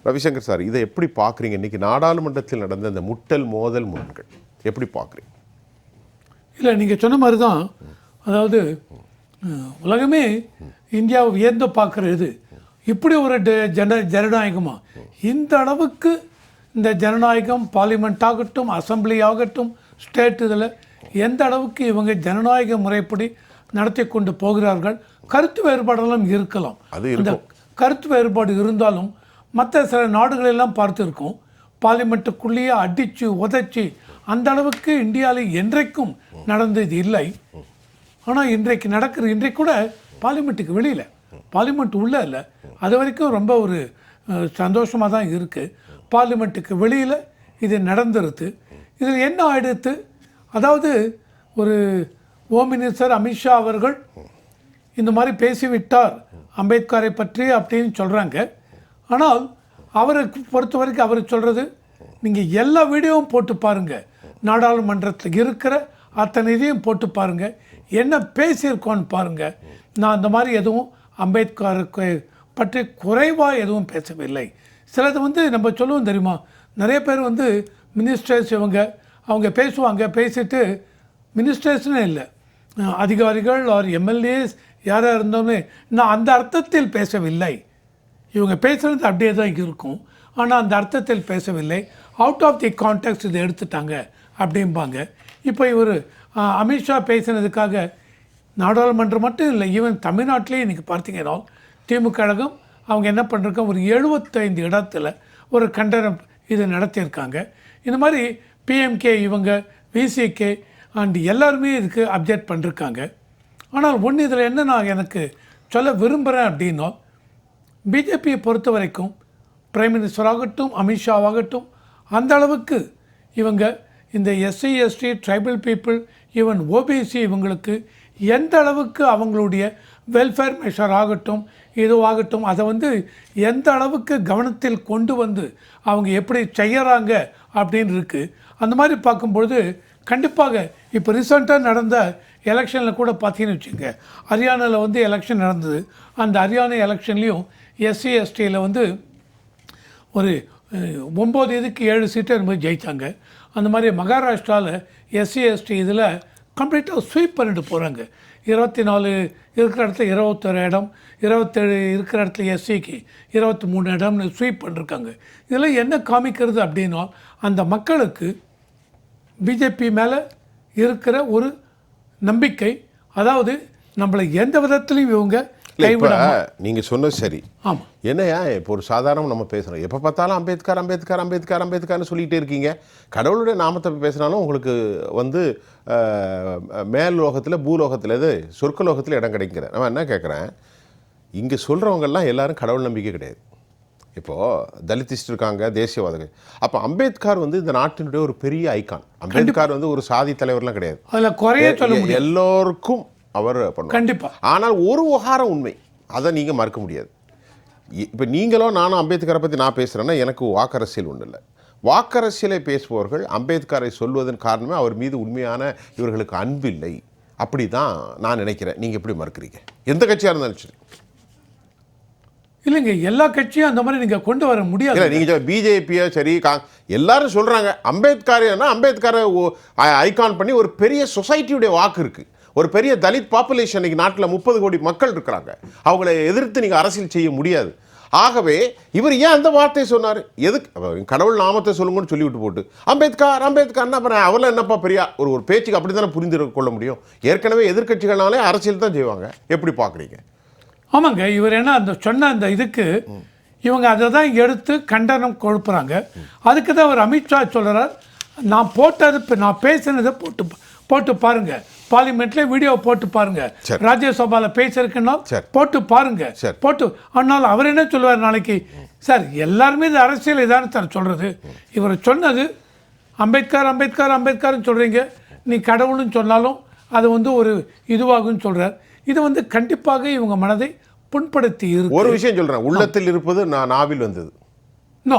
Ravishankar sir, இதை எப்படி பார்க்குறீங்க? இன்றைக்கி நாடாளுமன்றத்தில் நடந்த இந்த முட்டல் மோதல் முரண்கள் எப்படி பார்க்குறீங்க? இல்லை, நீங்கள் சொன்ன மாதிரி தான். அதாவது உலகமே இந்தியாவை வியந்து பார்க்குறது இப்படி ஒரு ஜனநாயகமா, இந்த அளவுக்கு இந்த ஜனநாயகம் பார்லிமெண்ட் ஆகட்டும், அசம்பிளி ஆகட்டும், ஸ்டேட் இதில் எந்த அளவுக்கு இவங்க ஜனநாயக முறைப்படி நடத்தி கொண்டு போகிறார்கள். கருத்து வேறுபாடெல்லாம் இருக்கலாம், அந்த கருத்து வேறுபாடு இருந்தாலும் மற்ற சில நாடுகளெல்லாம் பார்த்துருக்கோம், பார்லிமெண்ட்டுக்குள்ளேயே அடித்து உதைச்சி அந்த அளவுக்கு இந்தியாவில் என்றைக்கும் நடந்தது இல்லை. ஆனால் இன்றைக்கு கூட பார்லிமெண்ட்டுக்கு வெளியில், பார்லிமெண்ட் உள்ளே இல்லை, அது வரைக்கும் ரொம்ப ஒரு சந்தோஷமாக தான் இருக்குது. பார்லிமெண்ட்டுக்கு வெளியில் இது நடந்துருது. இதில் என்ன ஆயிடுத்து, அதாவது ஒரு ஹோம் மினிஸ்டர் அமித்ஷா அவர்கள் இந்த மாதிரி பேசிவிட்டார் அம்பேத்கரை பற்றி அப்படின்னு சொல்கிறாங்க. ஆனால் அவரை பொறுத்த வரைக்கும் அவர் சொல்கிறது, நீங்கள் எல்லா வீடியோவும் போட்டு பாருங்கள், நாடாளுமன்றத்தில் இருக்கிற அத்தனை இதையும் போட்டு பாருங்கள், என்ன பேசியிருக்கோன்னு பாருங்கள். நான் அந்த மாதிரி எதுவும் அம்பேத்கருக்கு பற்றி குறைவாக எதுவும் பேசவில்லை. சிலது நம்ம சொல்லுவோம் தெரியுமா, நிறைய பேர் மினிஸ்டர்ஸ் அவங்க பேசுவாங்க, பேசிட்டு மினிஸ்டர்ஸ்னு இல்லை, அதிகாரிகள் ஆர் எம்எல்ஏஸ் யாராக இருந்தாலுமே நான் அந்த அர்த்தத்தில் பேசவில்லை, இவங்க பேசுகிறது அப்படியே தான் இருக்கும், ஆனால் அந்த அர்த்தத்தில் பேசவில்லை, அவுட் ஆஃப் தி கான்டெக்ட் இதை எடுத்துட்டாங்க அப்படிம்பாங்க. இப்போ இவர் அமித்ஷா பேசினதுக்காக நாடாளுமன்றம் மட்டும் இல்லை, ஈவன் தமிழ்நாட்டிலே இன்றைக்கி பார்த்தீங்கன்னா திமுக கழகம் அவங்க என்ன பண்ணுறாங்க, ஒரு 75 இடத்துல ஒரு கண்டனம் இது நடத்தியிருக்காங்க. இந்த மாதிரி பிஎம்கே, இவங்க விசிகே அண்ட் எல்லாருமே இதுக்கு அப்ஜெக்ட் பண்ணிருக்காங்க. ஆனால் ஒன்று இதில் என்ன நான் எனக்கு சொல்ல விரும்புகிறேன் அப்படின்னா, பிஜேபியை பொறுத்த வரைக்கும் பிரைம் மினிஸ்டர் ஆகட்டும், அமித்ஷாவாகட்டும், அந்த அளவுக்கு இவங்க இந்த SC ST tribal people even OBC இவங்களுக்கு எந்த அளவுக்கு அவங்களுடைய வெல்ஃபேர் மெஷர் ஆகட்டும் இதுவாகட்டும் அதை எந்த அளவுக்கு கவனத்தில் கொண்டு அவங்க எப்படி செய்யறாங்க அப்படின்னு இருக்குது. அந்த மாதிரி பார்க்கும்பொழுது கண்டிப்பாக இப்போ ரீசெண்டாக நடந்த எலெக்ஷனில் கூட பார்த்தீங்கன்னு வச்சுங்க, ஹரியானாவில் எலெக்ஷன் நடந்தது. அந்த ஹரியானா எலெக்ஷன்லேயும் எஸ்சி எஸ்டியில் ஒரு 9 இதுக்கு 7 சீட்டை நம்ம ஜெயித்தாங்க. அந்த மாதிரி மகாராஷ்டிராவில் எஸ்சி எஸ்டி இதில் கம்ப்ளீட்டாக ஸ்வீப் பண்ணிட்டு போகிறாங்க. 24 இருக்கிற இடத்துல 21 இடம், 27 இருக்கிற இடத்துல எஸ்சிக்கு 23 இடம்னு ஸ்வீப் பண்ணிருக்காங்க. இதில் என்ன காமிக்கிறது அப்படின்னா, அந்த மக்களுக்கு பிஜேபி மேலே இருக்கிற ஒரு நம்பிக்கை, அதாவது நம்மளை எந்த விதத்துலையும் இவங்க நீங்கள் சொன்னது சரி. ஆமாம், என்னையா இப்போ ஒரு சாதாரணம் நம்ம பேசுகிறோம், எப்போ பார்த்தாலும் அம்பேத்கர் அம்பேத்கர் அம்பேத்கர் அம்பேத்கர்னு சொல்லிகிட்டே இருக்கீங்க. கடவுளுடைய நாமத்தை பேசினாலும் உங்களுக்கு மேல் லோகத்தில் பூலோகத்தில் எது சொர்க்கலோகத்தில் இடம் கிடைக்கிற. நான் என்ன கேட்குறேன், இங்கே சொல்கிறவங்கெல்லாம் எல்லாரும் கடவுள் நம்பிக்கை கிடையாது. இப்போது தலித்திஸ்ட் இருக்காங்க, தேசியவாதிகள். அப்போ அம்பேத்கர் இந்த நாட்டினுடைய ஒரு பெரிய ஐகான். அம்பேத்கர் ஒரு சாதி தலைவர்லாம் கிடையாது, அதில் குறைய சொல்ல முடியாது, எல்லோருக்கும் அவர் பண்ணுவார் கண்டிப்பாக. ஆனால் ஒரு விவகாரம் உண்மை, அதை நீங்கள் மறுக்க முடியாது. இப்போ நீங்களும் நானும் அம்பேத்கரை பற்றி நான் பேசுகிறேன்னா எனக்கு வாக்கரசியல் ஒன்றும் இல்லை. வாக்கரசியலை பேசுபவர்கள் அம்பேத்கரை சொல்வதன் காரணமே அவர் மீது உண்மையான இவர்களுக்கு அன்பு இல்லை, அப்படி தான் நான் நினைக்கிறேன். நீங்கள் எப்படி மறுக்கிறீங்க? எந்த கட்சியாக இருந்தாலும் சரி. இல்லைங்க, எல்லா கட்சியும் அந்த மாதிரி நீங்கள் கொண்டு வர முடியாது. இல்லை, நீங்கள் பிஜேபியோ சரி, எல்லாரும் சொல்கிறாங்க அம்பேத்கர்னா அம்பேத்கரை ஐகான் பண்ணி ஒரு பெரிய சொசைட்டியுடைய வாக்கு இருக்குது. ஒரு பெரிய தலித் பாப்புலேஷன் இன்னைக்கு நாட்டில் 30 கோடி மக்கள் இருக்கிறாங்க. அவங்களை எதிர்த்து நீங்கள் அரசியல் செய்ய முடியாது. ஆகவே இவர் ஏன் அந்த வார்த்தையை சொன்னார்? எதுக்கு கடவுள் நாமத்தை சொல்லுங்கன்னு சொல்லிவிட்டு போட்டு அம்பேத்கர் அம்பேத்கர்னா அப்புறம் அவளை என்னப்பா பெரியா ஒரு பேச்சுக்கு அப்படி தானே புரிந்து கொள்ள முடியும். ஏற்கனவே எதிர்கட்சிகள்னாலே அரசியல் தான் செய்வாங்க. எப்படி பார்க்குறீங்க? ஆமாங்க, இவர் என்ன அந்த சொன்ன அந்த இதுக்கு இவங்க அதை தான் எடுத்து கண்டனம் கொடுப்புறாங்க. அதுக்கு தான் அவர் அமித்ஷா சொல்கிறார், நான் பேசினதை போட்டு பாருங்க, பார்லிமெண்ட்ல வீடியோ போட்டு பாருங்க, ராஜ்யசபால பேசிருக்குன்னா போட்டு பாருங்க, போட்டு. ஆனால் அவர் என்ன சொல்லுவார் நாளைக்கு, சார் எல்லாருமே இது அரசியல் இதான சார் சொல்றது, இவர் சொன்னது அம்பேத்கர் அம்பேத்கர் அம்பேத்கர்னு சொல்றீங்க, நீ கடவுள்னு சொன்னாலும் அது ஒரு இதுவாகும்னு சொல்றார். இது கண்டிப்பாக இவங்க மனதை புண்படுத்தி இருக்கு. ஒரு விஷயம் சொல்றேன், உள்ளத்தில் இருப்பது நாவில் வந்தது. நோ,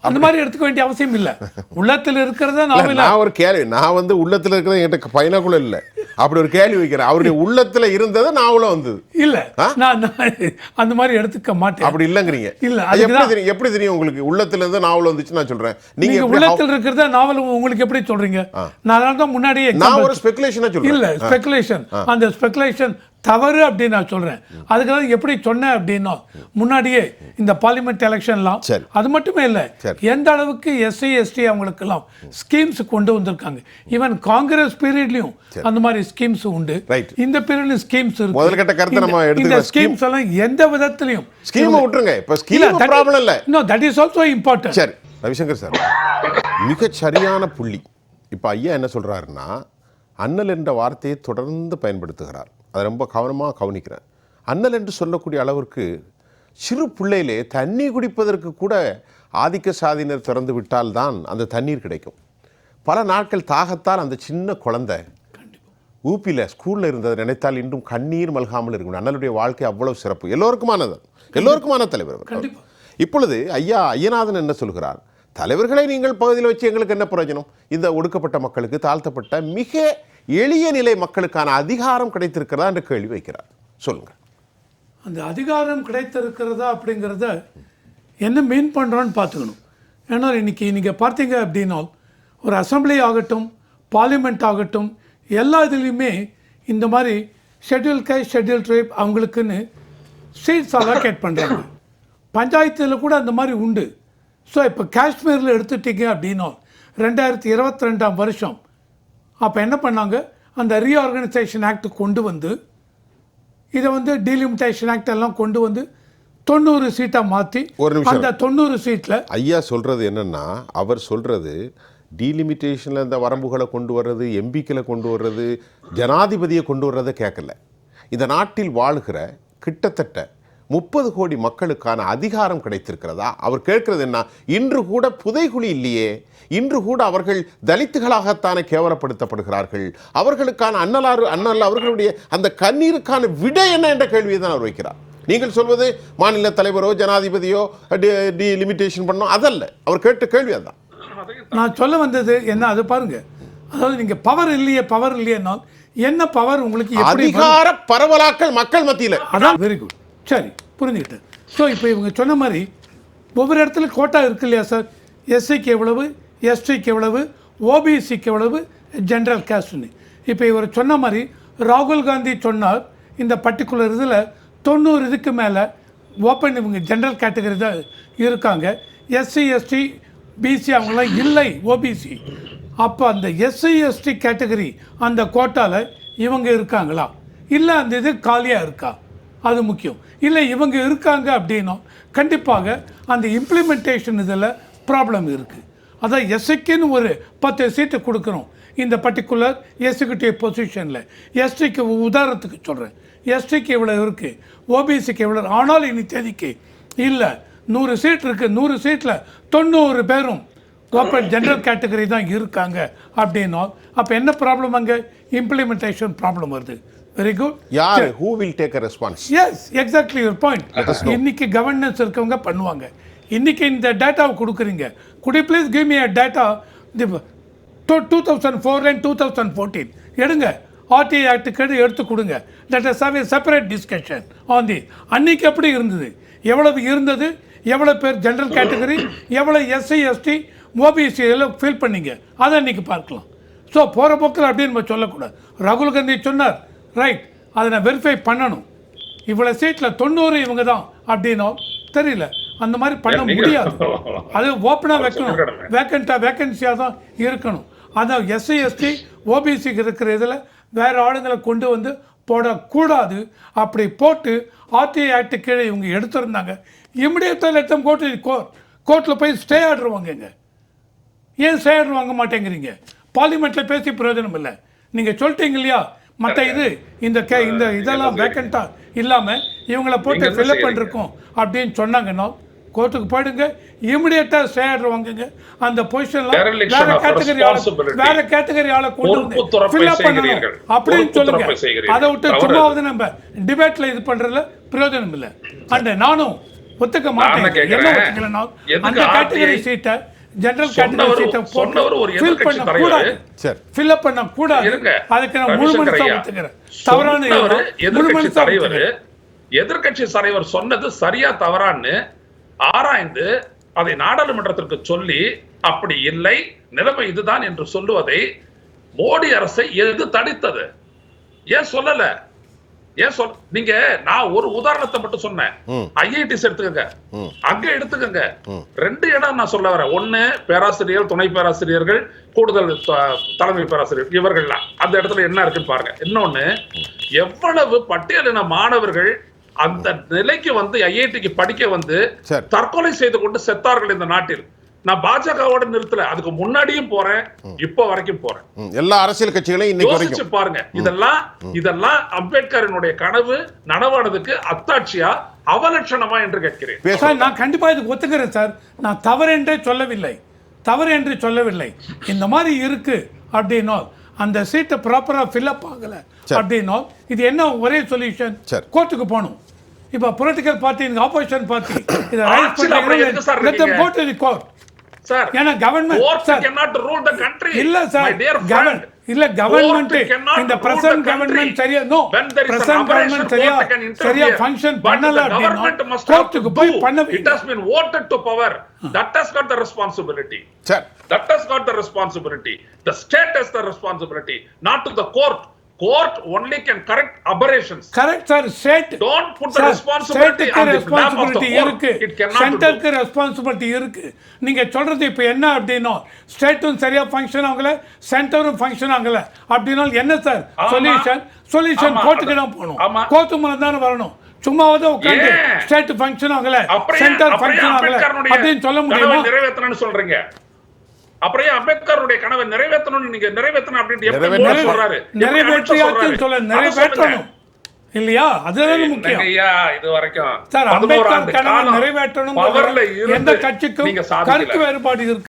அந்த மாதிரி எடுத்துக்க வேண்டிய அவசியம் இல்லை. உள்ளத்தில் இருக்கிறத நான் ஒரு கேள்வி, நான் உள்ளத்தில் இருக்கிறத என்கிட்ட பைனாக்குள்ள இல்லை, அப்படி ஒரு கேள்வி வைக்கிறேன். அவருடைய உள்ளத்துல இருந்தது நாவல வந்தது இல்ல. நான் அந்த மாதிரி எடுத்துக்க மாட்டேன். அப்படி இல்லங்கிறீங்க. இல்ல, எப்படி தெரியும் உங்களுக்கு உள்ளத்துல இருந்து நாவல் வந்துச்சு? நான் சொல்றேன், நீங்க உள்ளத்துல இருக்கிறத நாவல் உங்களுக்கு எப்படி சொல்றீங்க? நான் தான் முன்னாடியே நான் ஒரு ஸ்பெகுலேஷனா சொல்றேன். இல்ல, ஸ்பெகுலேஷன், அந்த ஸ்பெகுலேஷன் தவறு அப்படின்னு நான் சொல்றேன். அதுக்கு எப்படி சொன்னேன் அப்படின்னா, முன்னாடியே இந்த பார்லிமெண்ட் எலெக்ஷன்லாம் அது மட்டுமே இல்லை, எந்த அளவுக்கு எஸ்சி எஸ்டி அவங்களுக்கெல்லாம் ஸ்கீம்ஸ் கொண்டு வந்திருக்காங்க. ஈவன் காங்கிரஸ் பீரியட்லயும் அந்த மாதிரி ஸ்கீம்ஸ் உண்டு, இந்த பீரியட்லயும் ஸ்கீம்ஸ் இருக்கு. முதல் கட்ட கருத்து நம்ம இந்த எடுத்துக்கலாம். ஸ்கீம்ஸ் எல்லாம் எந்த விதத்திலையும் ஸ்கீம் விட்டுருங்க, இப்ப ஸ்கீம் ப்ராப்ளம் இல்ல. No, that is also important. சரி ரவிசங்கர் சார், மிக சரியான புள்ளி. இப்ப ஐயா என்ன சொல்றாருன்னா, அண்ணல் என்ற வார்த்தையை தொடர்ந்து பயன்படுத்துகிறார். அதை ரொம்ப கவனமாக கவனிக்கிறேன். அண்ணல் என்று சொல்லக்கூடிய அளவிற்கு சிறு பிள்ளையிலே தண்ணீர் குடிப்பதற்கு கூட ஆதிக்க சாதியினர் திறந்து விட்டால் தான் அந்த தண்ணீர் கிடைக்கும். பல நாட்கள் தாகத்தால் அந்த சின்ன குழந்தை ஊப்பியில் ஸ்கூலில் இருந்ததை நினைத்தால் இன்றும் கண்ணீர் மல்காமல் இருக்கும். அண்ணலுடைய வாழ்க்கை அவ்வளவு சிறப்பு, எல்லோருக்குமானது, எல்லோருக்குமான தலைவர். இப்பொழுது ஐயா ஐயநாதன் என்ன சொல்கிறார்? தலைவர்களை நீங்கள் பகுதியில் வச்சு எங்களுக்கு என்ன பிரயோஜனம்? இந்த ஒடுக்கப்பட்ட மக்களுக்கு, தாழ்த்தப்பட்ட மிக எளிய நிலை மக்களுக்கான அதிகாரம் கிடைத்திருக்கிறதா என்று கேள்வி வைக்கிறார். சொல்லுங்க. அந்த அதிகாரம் கிடைத்திருக்கிறதா அப்படிங்கிறத என்ன மீன் பண்ணுறோன்னு பார்த்துக்கணும். ஏன்னா இன்னைக்கு நீங்கள் பார்த்தீங்க அப்படின்னா, ஒரு அசம்பிளி ஆகட்டும், பார்லிமெண்ட் ஆகட்டும், எல்லா இதுலேயுமே இந்த மாதிரி ஷெட்யூல் காஸ்ட், ஷெட்யூல் ட்ரைப் அவங்களுக்குன்னு சீட்ஸ் அலோகேட் பண்ணுறாங்க. பஞ்சாயத்தில் கூட அந்த மாதிரி உண்டு. ஸோ இப்போ காஷ்மீரில் எடுத்துட்டீங்க அப்படின்னா 2022 வருஷம் அப்போ என்ன பண்ணாங்க, அந்த ரீஆர்கனைசேஷன் ஆக்ட் கொண்டு வந்து இதை டீலிமிட்டேஷன் ஆக்ட் எல்லாம் கொண்டு வந்து 90 சீட்டாக மாற்றி, அந்த 90 சீட்டில் ஐயா சொல்கிறது என்னென்னா, அவர் சொல்கிறது டீலிமிட்டேஷனில் இந்த வரம்புகளை கொண்டு வர்றது, எம்பிக்களை கொண்டு வர்றது, ஜனாதிபதியை கொண்டு வர்றதை கேட்கல. இந்த நாட்டில் வாழ்கிற கிட்டத்தட்ட 30 கோடி மக்களுக்கான அதிகாரம் கிடைத்திருக்கிறதா அவர் கேட்கிறது. என்ன, இன்று கூட புதைகுழி இல்லையே, இன்று கூட அவர்கள் தலித்துகளாகத்தானே கேவலப்படுத்தப்படுகிறார்கள், அவர்களுக்கான அண்ணல் அவர்களுடைய அந்த கண்ணீருக்கான விடை என்ன என்ற கேள்வியை தான் அவர் வைக்கிறார். நீங்கள் சொல்வது மாநில தலைவரோ ஜனாதிபதியோ லிமிட்டேஷன் பண்ணோம், அதல்ல அவர் கேட்ட கேள்வி. அதுதான் நான் சொல்ல வந்தது என்ன, அது பாருங்க. அதாவது நீங்க பவர் இல்லையேனால் என்ன பவர் உங்களுக்கு? அதிகார பரவலாக்கல் மக்கள் மத்தியில். அதான் வெரி குட், சரி புரிஞ்சுக்கிட்டேன். ஸோ இப்போ இவங்க சொன்ன மாதிரி ஒவ்வொரு இடத்துல கோட்டா இருக்கு இல்லையா சார்? எஸ்சிக்கு எவ்வளவு, எஸ்டிக்கு எவ்வளவு, ஓபிசிக்கு எவ்வளவு, ஜென்ரல் காஸ்ட்னு. இப்போ இவர் சொன்ன மாதிரி ராகுல் காந்தி சொன்னார், இந்த பர்டிகுலர் இதில் 90 இதுக்கு மேலே ஓப்பன் இவங்க ஜென்ரல் கேட்டகரி தான் இருக்காங்க. எஸ்சி எஸ்டி பிசி அவங்களாம் இல்லை, ஓபிசி. அப்போ அந்த எஸ்சி எஸ்டி கேட்டகரி அந்த கோட்டாவில் இவங்க இருக்காங்களா, இல்லை அந்த இது காலியாக இருக்கா, அது முக்கியம். இல்லை இவங்க இருக்காங்க அப்படின்னா கண்டிப்பாக அந்த இம்ப்ளிமெண்டேஷன் இதில் ப்ராப்ளம் இருக்குது. அதான் எஸ்சிக்குன்னு ஒரு 10 சீட்டு கொடுக்குறோம் இந்த பர்டிகுலர் எக்ஸிக்யூட்டிவ் பொசிஷனில். எஸ்டிக்கு உதாரணத்துக்கு சொல்கிறேன், எஸ்டிக்கு இவ்வளோ இருக்குது, ஓபிசிக்கு இவ்வளோ. ஆனால் இனி தேதிக்கு இல்லை, 100 சீட் இருக்குது, 100 சீட்டில் 90 பேரும் ஓப்பன் ஜென்ரல் கேட்டகரி தான் இருக்காங்க அப்படின்னா அப்போ என்ன ப்ராப்ளம்? அங்கே இம்ப்ளிமெண்டேஷன் ப்ராப்ளம் வருது. Very good. யார் who will take a response? Yes, exactly your point. இன்னைக்கு கவர்னன்ஸ் இருக்கவங்க பண்ணுவாங்க. இன்னைக்கு இந்த டேட்டாவை கொடுக்குறீங்க. could you please give me a data 2004 and 2014 எடுங்க, ஆர்டிஐ ஆக்டுக்கு எடுத்து கொடுங்க. let us have a separate discussion on the அன்னைக்கு எப்படி இருந்தது, எவ்வளவு இருந்தது, எவ்வளோ பேர் ஜென்ரல் கேட்டகரி, எவ்வளோ எஸ்சி எஸ்டி ஓபிசி எல்லாம் ஃபீல் பண்ணீங்க, அதை இன்னைக்கு பார்க்கலாம். ஸோ போகிற போக்கில் அப்படின்னு நம்ம சொல்லக்கூடாது. ராகுல் காந்தி சொன்னார், ரைட், அதை நான் வெரிஃபை பண்ணணும். இவ்வளோ சீட்டில் 90 இவங்க தான் அப்படின்னா தெரியல, அந்த மாதிரி பண்ண முடியாது. அது ஓப்பனாக வைக்கணும், வேக்கன்சியாக தான் இருக்கணும். அதான் எஸ்சி எஸ்டி ஓபிசிக்கு இருக்கிற இதில் வேறு ஆளுங்களை கொண்டு வந்து போடக்கூடாது. அப்படி போட்டு ஆர்டிஐ ஆக்டு கீழே இவங்க எடுத்துருந்தாங்க, இமிடியேட்டாக லெட்டம் கோர்ட்டில் போய் ஸ்டே ஆர்டர் வாங்குங்க. ஏன் ஸ்டே ஆர்டர் வாங்க மாட்டேங்கிறீங்க? பார்லிமெண்ட்டில் பேசி பிரயோஜனம் இல்லை. நீங்கள் சொல்லிட்டீங்க இல்லையா, மற்ற இந்த இதெல்லாம் வேக்கண்ட்டாக இல்லாமல் இவங்களை போட்டு ஃபில்அப் பண்ணிருக்கோம் அப்படின்னு சொன்னாங்கன்னா கோர்ட்டுக்கு போயிடுங்க, இமிடியேட்டாக ஸ்டே ஆர்டர் வாங்குங்க. அந்த பொசிஷனில் வேற கேட்டகரி ஆளை கொண்டு வந்து ஃபில்அப் பண்ணணும் அப்படின்னு சொல்லுங்க. அதை விட்டு சும்மாவது நம்ம டிபேட்டில் இது பண்ணுறதுல பிரயோஜனம் இல்லை. அண்ட் நானும் ஒத்துக்க மாட்டேன். என்ன ஒத்துக்கலன்னா அந்த கேட்டகரி சீட்டை ஜெனரல் கேட்டகரி சீட்டை சொன்னவர் ஒரு ஃபில் எதிர்க்கட்சி பண்ண தலைவர். கூடாது, சரி. ஃபில் பண்ண கூடாது. இருங்க. அதுக்கு நான் முழு ரவிசங்கர் மனசா ஐயா, ஒத்துக்கிறேன். தவறான சொன்னவர் முழு எதிர்க்கட்சி மனசா தலைவர் ஒத்துக்கிறேன். எதிர்க்கட்சி தலைவர் சொன்னது சரியா தவறான்னு ஆராய்ந்து அதை நாடாளுமன்றத்திற்கு சொல்லி அப்படி இல்லை, நிலைமை இதுதான் என்று சொல்லுவதை மோடி அரசை எது தடுத்தது? ஏன் சொல்லல? நீங்க நான் ஒரு உதாரணத்தை மட்டும் சொன்னேன். ஐஐடிஸ் எடுத்துக்கங்க, அங்க எடுத்துக்கங்க. 2 இடம் நான் சொல்ல வரேன். ஒண்ணு பேராசிரியர், துணை பேராசிரியர்கள், கூடுதல் தலைமை பேராசிரியர், இவர்கள்லாம் அந்த இடத்துல என்ன இருக்குன்னு பாருங்க. இன்னொன்னு, எவ்வளவு பட்டியலின மாணவர்கள் அந்த நிலைக்கு வந்து ஐஐடிக்கு படிக்க வந்து தற்கொலை செய்து கொண்டு செத்தார்கள் இந்த நாட்டில். நான் பாஜகவோட நிறுத்தல, அதுக்கு முன்னாடியும் போறேன், இப்ப வரைக்கும் போறேன். எல்லா அரசியல் கட்சிகளையும் இன்னைக்கு யோசிச்சு பாருங்க. இதெல்லாம் அம்பேத்கரினுடைய கனவு நனவானதுக்கு அத்தாட்சியா அவலட்சணமா என்று கேட்கிறேன். சார், நான் கண்டிப்பா இதுக்கு ஒத்துக்கிறேன் சார். நான் தவறு என்று சொல்லவில்லை. இந்த மாதிரி இருக்கு அப்படின்னா அந்த சீட்டை ப்ராப்பரா ஃபில்அப் ஆகல அப்படின்னா இது என்ன ஒரே சொல்யூஷன்? கோர்ட்டுக்கு போகணும். இப்ப பொலிட்டிக்கல் பார்ட்டி, ஆப்போசிஷன் பார்ட்டி இதை ரைஸ் பண்றீங்க, let them go to the court. Sir, ஏன்னா government cannot rule the country. இல்ல சார், கவர்மெண்ட் இந்த பிரசன்ட் கவர்மெண்ட் சரியா பிரசன்ட் கவர்மெண்ட் சரியா ஃபங்க்ஷன் பண்ணல அப்படினா கோர்ட்டுக்கு போய் பண்ண. It has been voted to power. That has got the responsibility. Sir. That has got the responsibility. The state has the responsibility, not to the court. Court only can correct aberrations. Correct sir. State don't put the responsibility on the lap of the court. It cannot. சென்டருக்கு responsibility இருக்கு. நீங்க சொல்றது இப்ப என்ன அப்படினா ஸ்டேட்டும் சரியா function ஆகல, சென்டரும் function ஆகல அப்படினா என்ன சார் சொல்யூஷன்? கோர்ட்டுக்கு தான் போகணும், கோர்ட்டு மூலம் தான் வரணும். சும்மாவது உட்கார்ந்து ஸ்டேட் ஃபங்க்ஷன் ஆகல, சென்டர் ஃபங்க்ஷன் ஆகல அப்படின்னு சொல்ல முடியுமா? நிறைவேற்றணும்னு சொல்றீங்க. அப்புறம் அம்பேத்கருடைய கனவை நிறைவேற்றணும், நீங்க நிறைவேற்றணும் அப்படின்னு சொல்றாரு. நிறைவேற்றணும் இல்லையா? அதுதான் முக்கியம். இது வரைக்கும் சார், அம்பேத்கர் கனவை நிறைவேற்றணும் எந்த கட்சிக்கும் கருத்து வேறுபாடு இருக்கு.